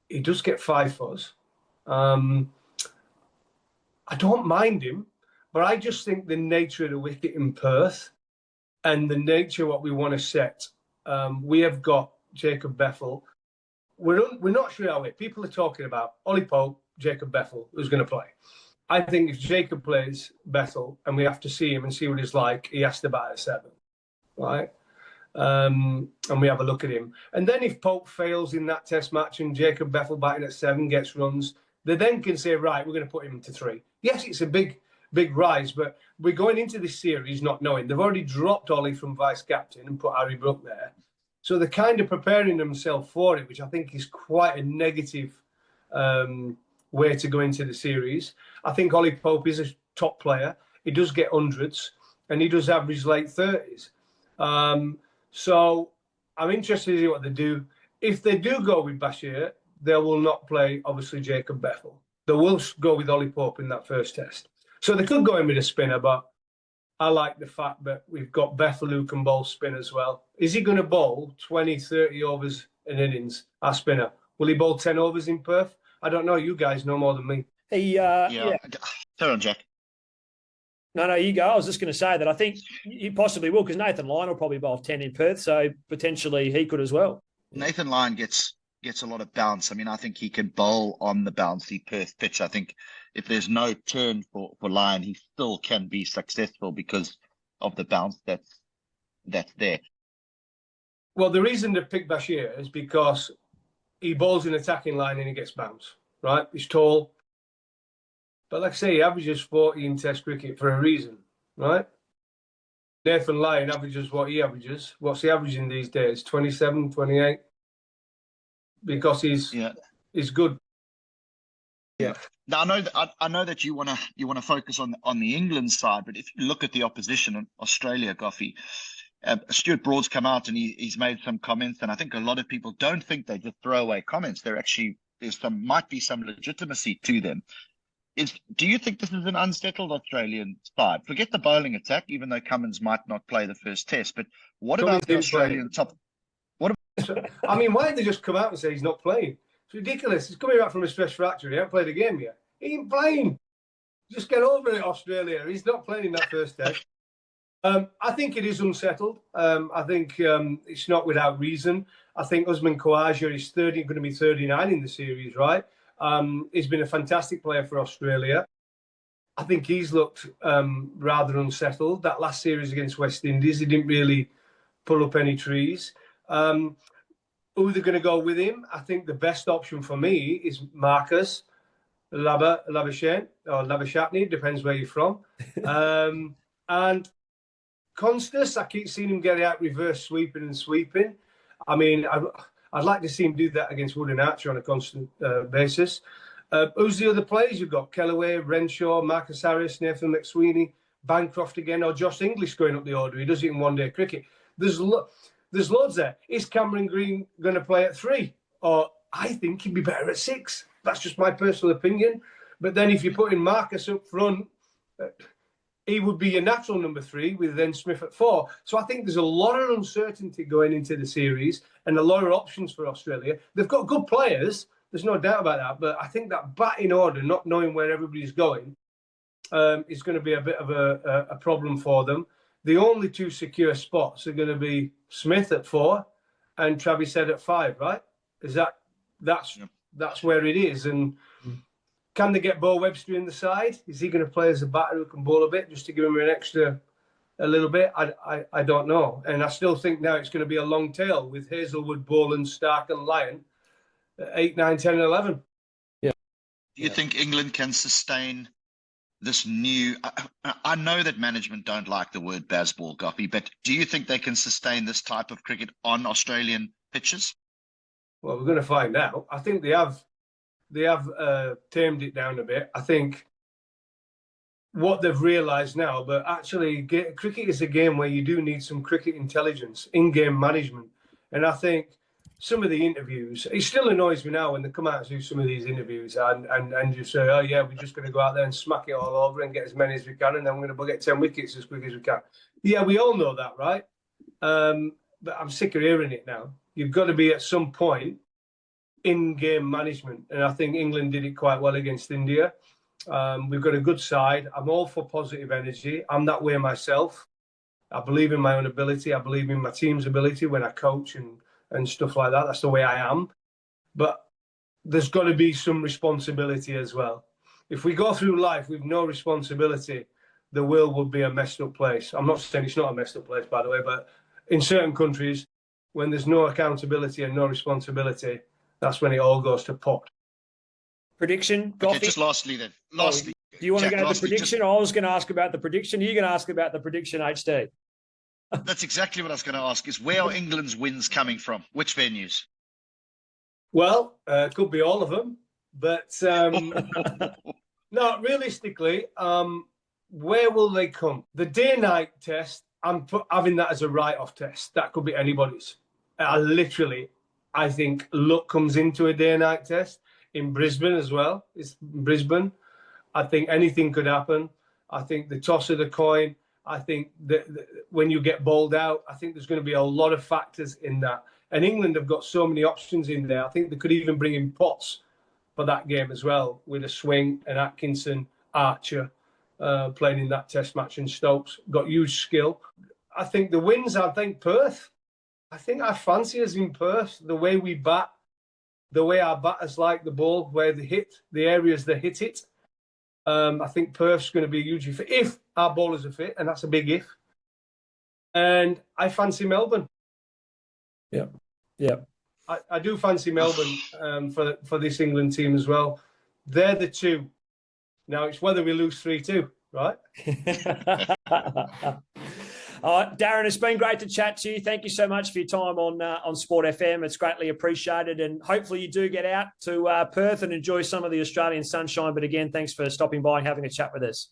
He does get 5 for us. I don't mind him, but I just think the nature of the wicket in Perth and the nature of what we want to set. We have got Jacob Bethel. We're not sure how it. People are talking about Ollie Pope, Jacob Bethel, who's going to play. I think if Jacob plays Bethel and we have to see him and see what he's like, he has to bat at 7, right? And we have a look at him. And then if Pope fails in that test match and Jacob Bethel batting at 7 gets runs, they then can say, right, we're going to put him to 3. Yes, it's a big rise, but we're going into this series not knowing. They've already dropped Ollie from vice-captain and put Harry Brook there. So they're kind of preparing themselves for it, which I think is quite a negative way to go into the series. I think Ollie Pope is a top player. He does get hundreds, and he does average late 30s. So I'm interested to see what they do. If they do go with Bashir, they will not play, obviously, Jacob Bethel. They will go with Ollie Pope in that first test. So they could go in with a spinner, but I like the fact that we've got Bethel who can bowl spin as well. Is he going to bowl 20, 30 overs in innings, our spinner? Will he bowl 10 overs in Perth? I don't know. You guys know more than me. Yeah. Turn on, Jack. No, you go. I was just going to say that I think he possibly will, because Nathan Lyon will probably bowl 10 in Perth, so potentially he could as well. Nathan Lyon gets a lot of bounce. I mean, I think he can bowl on the bouncy Perth pitch. I think if there's no turn for Lyon, he still can be successful because of the bounce that's there. Well, the reason to pick Bashir is because he bowls an attacking line and he gets bounce. right? He's tall. But like I say, he averages 40 in Test cricket for a reason, right? Nathan Lyon averages what he averages. What's he averaging these days? 27, 28? Because he's good. Yeah. Now I know that you wanna focus on the England side, but if you look at the opposition in Australia, Goughy, Stuart Broad's come out and he's made some comments, and I think a lot of people don't think they just throw away comments. Might be some legitimacy to them. Do you think this is an unsettled Australian side? Forget the bowling attack, even though Cummins might not play the first test, but what about the Australian top? I mean, why did they just come out and say he's not playing? It's ridiculous. He's coming back from a stress fracture. He hasn't played a game yet. He ain't playing. Just get over it, Australia. He's not playing in that first test. I think it is unsettled. I think it's not without reason. I think Usman Khawaja is going to be 39 in the series, right? He's been a fantastic player for Australia. I think he's looked rather unsettled. That last series against West Indies, he didn't really pull up any trees. Who they're going to go with him? I think the best option for me is Marcus Labuschagne or Labuschagne, depends where you're from. And Constas, I keep seeing him get out reverse sweeping. I mean, I'd like to see him do that against Wood and Archer on a constant basis. Who's the other players you've got? Kellaway, Renshaw, Marcus Harris, Nathan McSweeney, Bancroft again, or Josh English going up the order. He does it in one-day cricket. There's loads there. Is Cameron Green going to play at 3? Or I think he'd be better at 6. That's just my personal opinion. But then if you put in Marcus up front, he would be your natural number 3 with then Smith at 4. So I think there's a lot of uncertainty going into the series and a lot of options for Australia. They've got good players. There's no doubt about that. But I think that batting order, not knowing where everybody's going, is going to be a bit of a problem for them. The only 2 secure spots are going to be Smith at 4 and Travis Head at 5, right? That's where it is. And can they get Bo Webster in the side? Is he going to play as a batter who can bowl a bit just to give him a little bit? I don't know. And I still think now it's going to be a long tail with Hazelwood, Boland, Stark and Lyon at 8, 9, 10 and 11. Yeah. Do you think England can sustain this new... I know that management don't like the word baseball, Goughy, but do you think they can sustain this type of cricket on Australian pitches? Well, we're going to find out. I think they have tamed it down a bit. I think what they've realised now, but actually cricket is a game where you do need some cricket intelligence, in-game management. And I think some of the interviews, it still annoys me now when they come out and do some of these interviews and you say, oh yeah, we're just going to go out there and smack it all over and get as many as we can and then we're going to get 10 wickets as quick as we can. Yeah, we all know that, right? But I'm sick of hearing it now. You've got to be at some point in-game management. And I think England did it quite well against India. We've got a good side. I'm all for positive energy. I'm that way myself. I believe in my own ability. I believe in my team's ability when I coach and stuff like that. That's the way I am. But there's got to be some responsibility as well. If we go through life with no responsibility, the world would be a messed up place. I'm not saying it's not a messed up place, by the way, but in certain countries, when there's no accountability and no responsibility, that's when it all goes to pot. Prediction, Okay, Goughy? just lastly then. Lastly. Do you want Jack, to go to the lastly, prediction? I was going to ask about the prediction. You're going to ask about the prediction, HD. That's exactly what I was going to ask, is where are England's wins coming from? Which venues? Well, could be all of them. But no, realistically, where will they come? The day-night test, I'm having that as a write-off test. That could be anybody's. I think luck comes into a day-night test. In Brisbane as well. It's Brisbane. I think anything could happen. I think the toss of the coin. I think that when you get bowled out, I think there's going to be a lot of factors in that. And England have got so many options in there. I think they could even bring in Potts for that game as well, with a swing and Atkinson, Archer playing in that test match, and Stokes got huge skill. I think the wins, Perth. I think I fancy us in Perth, the way we bat, the way our batters like the ball, where they hit, the areas they hit it. I think Perth's going to be hugely fit, if our bowlers are fit, and that's a big if. And I fancy Melbourne. Yeah. I do fancy Melbourne for this England team as well. They're the two. Now it's whether we lose 3-2, right? Darren, it's been great to chat to you. Thank you so much for your time on Sport FM. It's greatly appreciated, and hopefully you do get out to Perth and enjoy some of the Australian sunshine. But again, thanks for stopping by and having a chat with us.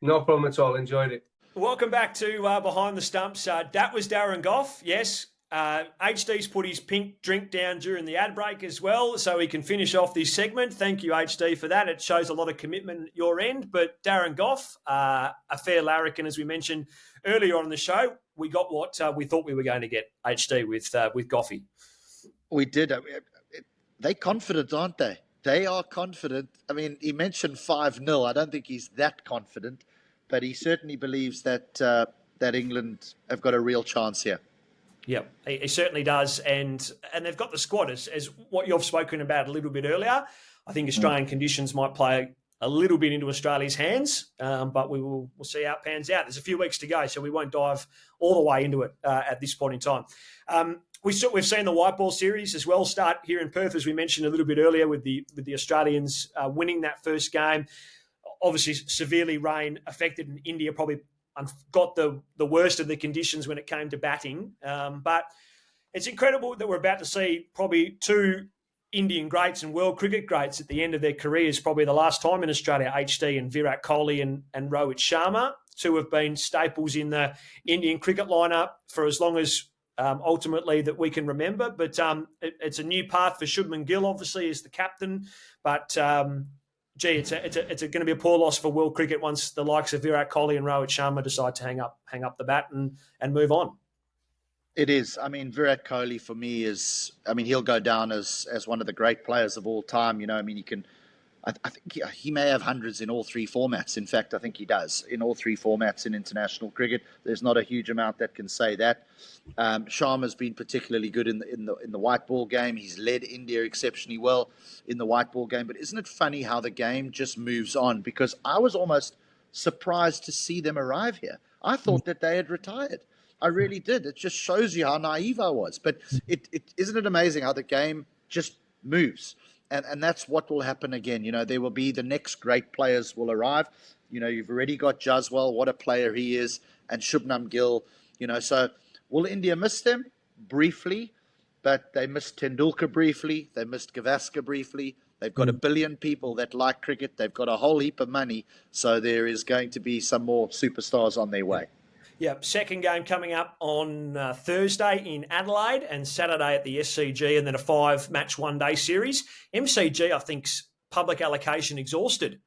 No problem at all. Enjoyed it. Welcome back to Behind the Stumps. That was Darren Gough. Yes, HD's put his pink drink down during the ad break as well, so he can finish off this segment. Thank you, HD, for that. It shows a lot of commitment at your end. But Darren Gough, a fair larrikin, as we mentioned earlier on in the show, we got what we thought we were going to get, HD, with Goughy. We did. They're confident, aren't they? They are confident. I mean, he mentioned 5-0. I don't think he's that confident, but he certainly believes that that England have got a real chance here. Yeah, he certainly does. And they've got the squad, as what you've spoken about a little bit earlier. I think Australian conditions might play a little bit into Australia's hands, but we'll see how it pans out. There's a few weeks to go, so we won't dive all the way into it at this point in time. We've seen the white ball series as well start here in Perth, as we mentioned a little bit earlier, with the Australians winning that first game. Obviously, severely rain affected, and India probably got the worst of the conditions when it came to batting. But it's incredible that we're about to see probably two Indian greats and world cricket greats at the end of their careers, probably the last time in Australia, HD and Virat Kohli and Rohit Sharma. Two have been staples in the Indian cricket lineup for as long as ultimately that we can remember. But it's a new path for Shubman Gill, obviously, as the captain. But it's going to be a poor loss for world cricket once the likes of Virat Kohli and Rohit Sharma decide to hang up the bat and move on. It is. I mean, Virat Kohli for me he'll go down as one of the great players of all time. You know, I mean, I think he may have hundreds in all three formats. In fact, I think he does in all three formats in international cricket. There's not a huge amount that can say that. Sharma's been particularly good in the white ball game. He's led India exceptionally well in the white ball game. But isn't it funny how the game just moves on? Because I was almost surprised to see them arrive here. I thought that they had retired. I really did. It just shows you how naive I was. But isn't it amazing how the game just moves? And that's what will happen again. You know, there will be the next great players will arrive. You know, you've already got Jaswal, what a player he is, and Shubman Gill. You know, so will India miss them? Briefly, but they missed Tendulkar briefly. They missed Gavaskar briefly. They've got 1 billion people that like cricket. They've got a whole heap of money. So there is going to be some more superstars on their way. Yeah, second game coming up on Thursday in Adelaide and Saturday at the SCG, and then a 5-match one-day series. MCG, I think's public allocation exhausted.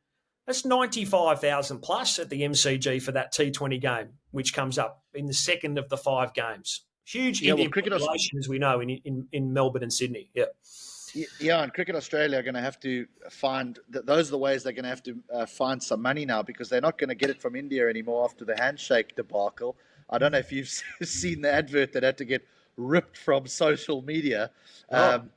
That's 95,000 plus at the MCG for that T20 game, which comes up in the second of the 5 games. Huge Indian population, as we know, in Melbourne and Sydney. Yeah. Yeah, and Cricket Australia are going to have to find those are the ways they're going to have to find some money now, because they're not going to get it from India anymore after the handshake debacle. I don't know if you've seen the advert that had to get ripped from social media. Cricket,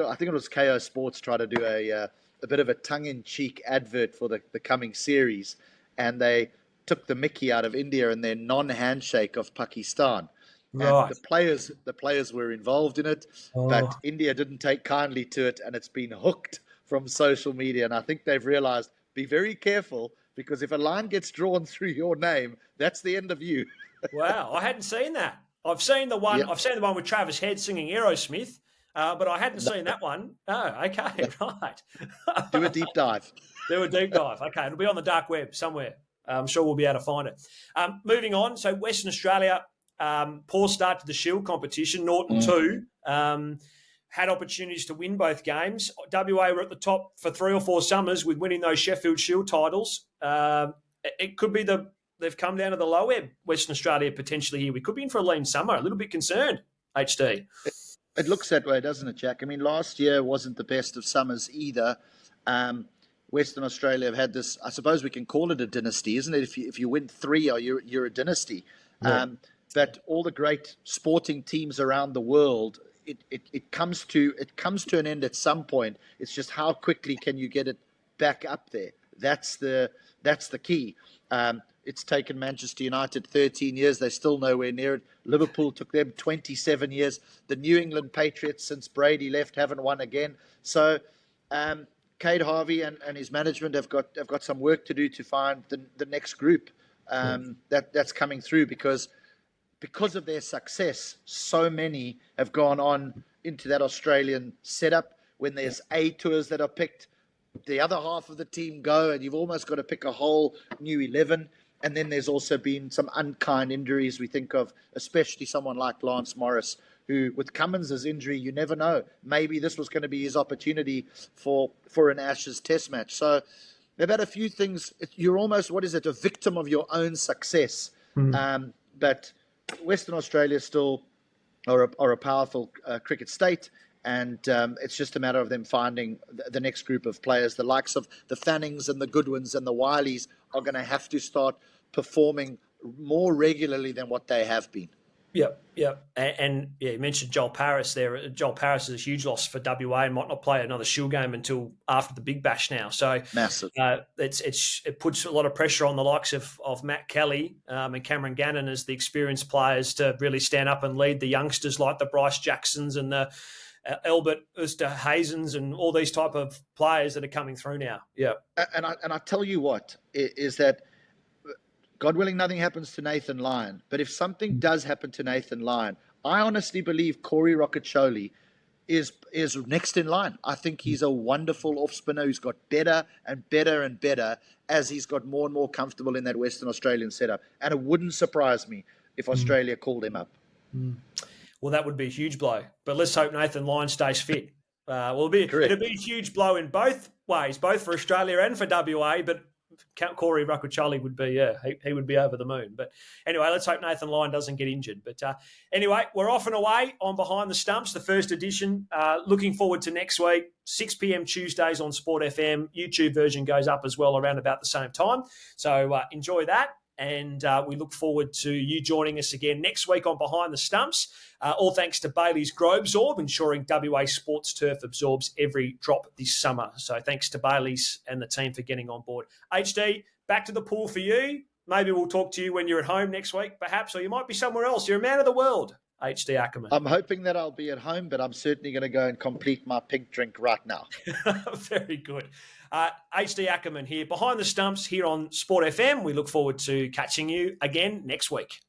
I think it was KO Sports, tried to do a bit of a tongue-in-cheek advert for the coming series, and they took the mickey out of India and their non-handshake of Pakistan. Right. And the players were involved in it, but India didn't take kindly to it, and it's been hooked from social media. And I think they've realized, be very careful, because if a line gets drawn through your name, that's the end of you. Wow, I hadn't seen that. I've seen the one. Yep. I've seen the one with Travis Head singing Aerosmith, but I hadn't seen that one. Oh, okay, right. Do a deep dive. Do a deep dive. Okay, it'll be on the dark web somewhere. I'm sure we'll be able to find it. Moving on, so Western Australia. Poor start to the Shield competition, 0-2. Had opportunities to win both games. WA were at the top for 3 or 4 summers with winning those Sheffield Shield titles. It could be they've come down to the low ebb, Western Australia potentially here. We could be in for a lean summer. A little bit concerned, HD. It looks that way, doesn't it, Jack? I mean, last year wasn't the best of summers either. Western Australia have had this, I suppose we can call it a dynasty, isn't it? If you win 3, you're a dynasty. Yeah. But all the great sporting teams around the world, it comes to an end at some point. It's just how quickly can you get it back up there? That's the key. It's taken Manchester United 13 years. They're still nowhere near it. Liverpool took them 27 years. The New England Patriots, since Brady left, haven't won again. So Cade Harvey and his management have got some work to do to find the next group that's coming through, because of their success, so many have gone on into that Australian setup. When there's A tours that are picked, the other half of the team go, and you've almost got to pick a whole new 11. And then there's also been some unkind injuries. We think of especially someone like Lance Morris, who, with Cummins' injury, you never know. Maybe this was going to be his opportunity for an Ashes test match. So they've had a few things. You're almost, a victim of your own success. But Western Australia still are a powerful cricket state. And it's just a matter of them finding the next group of players. The likes of the Fannings and the Goodwins and the Wileys are going to have to start performing more regularly than what they have been. Yep. And you mentioned Joel Paris there. Joel Paris is a huge loss for WA and might not play another Shield game until after the Big Bash now. So massive. It puts a lot of pressure on the likes of Matt Kelly and Cameron Gannon as the experienced players to really stand up and lead the youngsters like the Bryce Jacksons and the Albert Osterhazens and all these type of players that are coming through now. Yeah. And I tell you what, is that God willing, nothing happens to Nathan Lyon. But if something does happen to Nathan Lyon, I honestly believe Corey Rockacholi is next in line. I think he's a wonderful off spinner who's got better and better and better as he's got more and more comfortable in that Western Australian setup. And it wouldn't surprise me if Australia called him up. Well, that would be a huge blow. But let's hope Nathan Lyon stays fit. It'll be a huge blow in both ways, both for Australia and for WA. But Corey Rockacholi would be, he would be over the moon. But anyway, let's hope Nathan Lyon doesn't get injured. But anyway, we're off and away on Behind the Stumps, the first edition. Looking forward to next week, 6 p.m. Tuesdays on Sport FM. YouTube version goes up as well around about the same time. So enjoy that. And we look forward to you joining us again next week on Behind the Stumps. All thanks to Bailey's Grobesorb, ensuring WA Sports Turf absorbs every drop this summer. So thanks to Bailey's and the team for getting on board. HD, back to the pool for you. Maybe we'll talk to you when you're at home next week, perhaps, or you might be somewhere else. You're a man of the world, HD Ackerman. I'm hoping that I'll be at home, but I'm certainly going to go and complete my pink drink right now. Very good. HD Ackerman here, Behind the Stumps here on Sport FM. We look forward to catching you again next week.